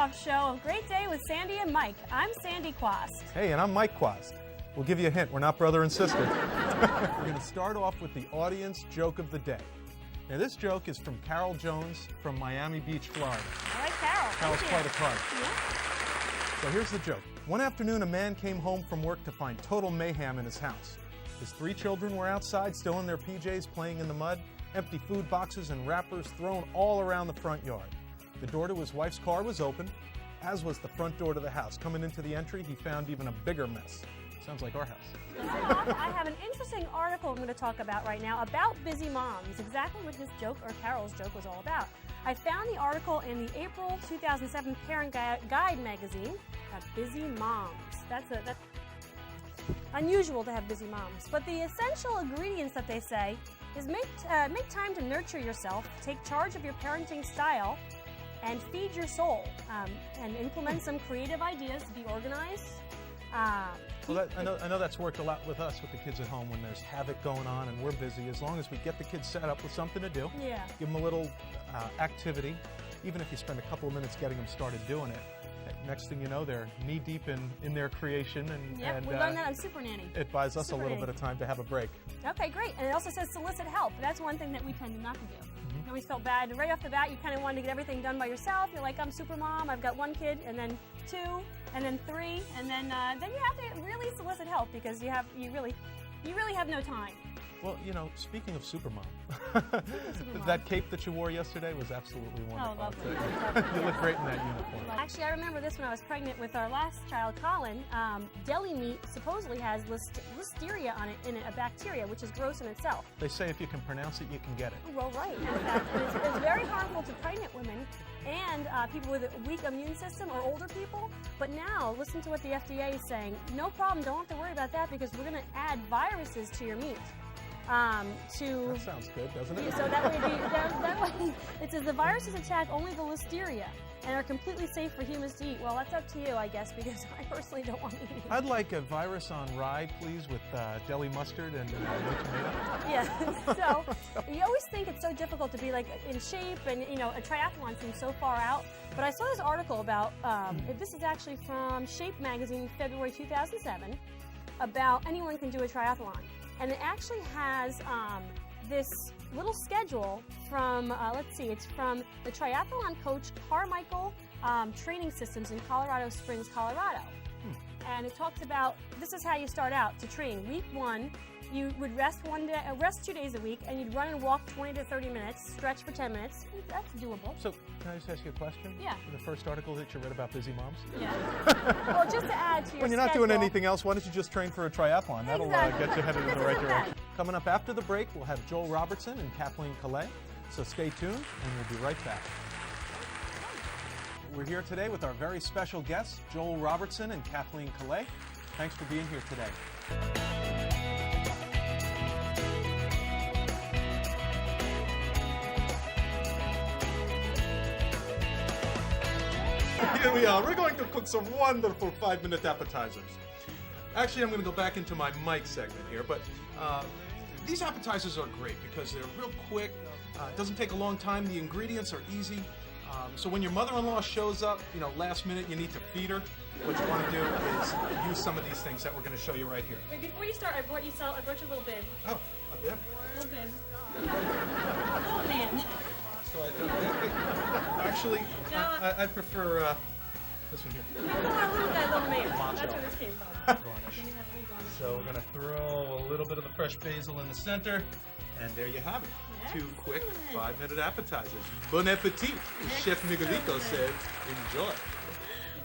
kickoff show of Great Day with Sandy and Mike. I'm Sandy Quast. Hey, and I'm Mike Quast. We'll give you a hint. We're not brother and sister. We're going to start off with the audience joke of the day. Now, this joke is from Carol Jones from Miami Beach, Florida. I like Carol. Carol's quite a card. Yeah. So here's the joke. One afternoon, a man came home from work to find total mayhem in his house. His 3 children were outside, still in their PJs, playing in the mud, empty food boxes and wrappers thrown all around the front yard. The door to his wife's car was open, as was the front door to the house. Coming into the entry, he found even a bigger mess. Sounds like our house. I have an interesting article I'm going to talk about right now about busy moms, exactly what his joke or Carol's joke was all about. I found the article in the April 2007 Parent Guide magazine about busy moms. That's unusual to have busy moms. But the essential ingredients that they say is make time to nurture yourself, take charge of your parenting style, and feed your soul, and implement some creative ideas to be organized. Well, I know that's worked a lot with us, with the kids at home, when there's havoc going on and we're busy. As long as we get the kids set up with something to do, give them a little activity, even if you spend a couple of minutes getting them started doing it. Next thing you know, they're knee-deep in their creation. And we learned that on Super Nanny. It buys us a little bit of time to have a break. Okay, great. And it also says solicit help. That's one thing that we tend not to do. You always felt bad. Right off the bat, you kind of wanted to get everything done by yourself. You're like, I'm super mom, I've got 1 kid, and then 2, and then 3, and then you have to really solicit help because you really have no time. Well, you know, speaking of Supermom, that cape that you wore yesterday was absolutely wonderful. Oh, lovely. You look great in that uniform. Actually, I remember this when I was pregnant with our last child, Colin. Deli meat supposedly has listeria on it, a bacteria, which is gross in itself. They say if you can pronounce it, you can get it. Well, right. In fact, it's very harmful to pregnant women and people with a weak immune system or older people. But now, listen to what the FDA is saying. No problem, don't have to worry about that because we're going to add viruses to your meat. That sounds good, doesn't it? So that way it says the viruses attack only the listeria and are completely safe for humans to eat. Well, that's up to you, I guess, because I personally don't want to eat it. I'd like a virus on rye, please, with deli mustard and tomato. Yeah. So you always think it's so difficult to be like in shape, and a triathlon seems so far out. But I saw this article about this is actually from Shape magazine, February 2007, about anyone can do a triathlon. And it actually has this little schedule from, it's from the triathlon coach Carmichael Training Systems in Colorado Springs, Colorado. And it talks about, this is how you start out to train. Week 1, you would rest 2 days a week, and you'd run and walk 20 to 30 minutes, stretch for 10 minutes. That's doable. So, can I just ask you a question? Yeah. The first article that you read about busy moms? Yeah. Well, just to add to your When you're not doing anything else, why don't you just train for a triathlon? That'll get you headed in the right direction. Coming up after the break, we'll have Joel Robertson and Kathleen Calais. So stay tuned, and we'll be right back. We're here today with our very special guests, Joel Robertson and Kathleen Calais. Thanks for being here today. Here we are. We're going to cook some wonderful 5-minute appetizers. Actually, I'm going to go back into my Mike segment here, but these appetizers are great because they're real quick. It doesn't take a long time. The ingredients are easy. So when your mother-in-law shows up, last minute, you need to feed her. What you want to do is use some of these things that we're going to show you right here. Wait, before you start, I brought you a little bib. Oh, a bib? A little bib. Oh, man. So actually, I prefer this one here. We want a little guy, little man. That's where this came from. Garnish. So we're going to throw a little bit of the fresh basil in the center, and there you have it. Excellent. 2 quick 5-minute appetizers. Bon appetit, Chef Miguelito said. Enjoy.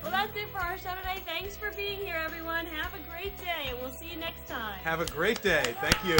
Well, that's it for our show today. Thanks for being here, everyone. Have a great day, and we'll see you next time. Have a great day. Thank you.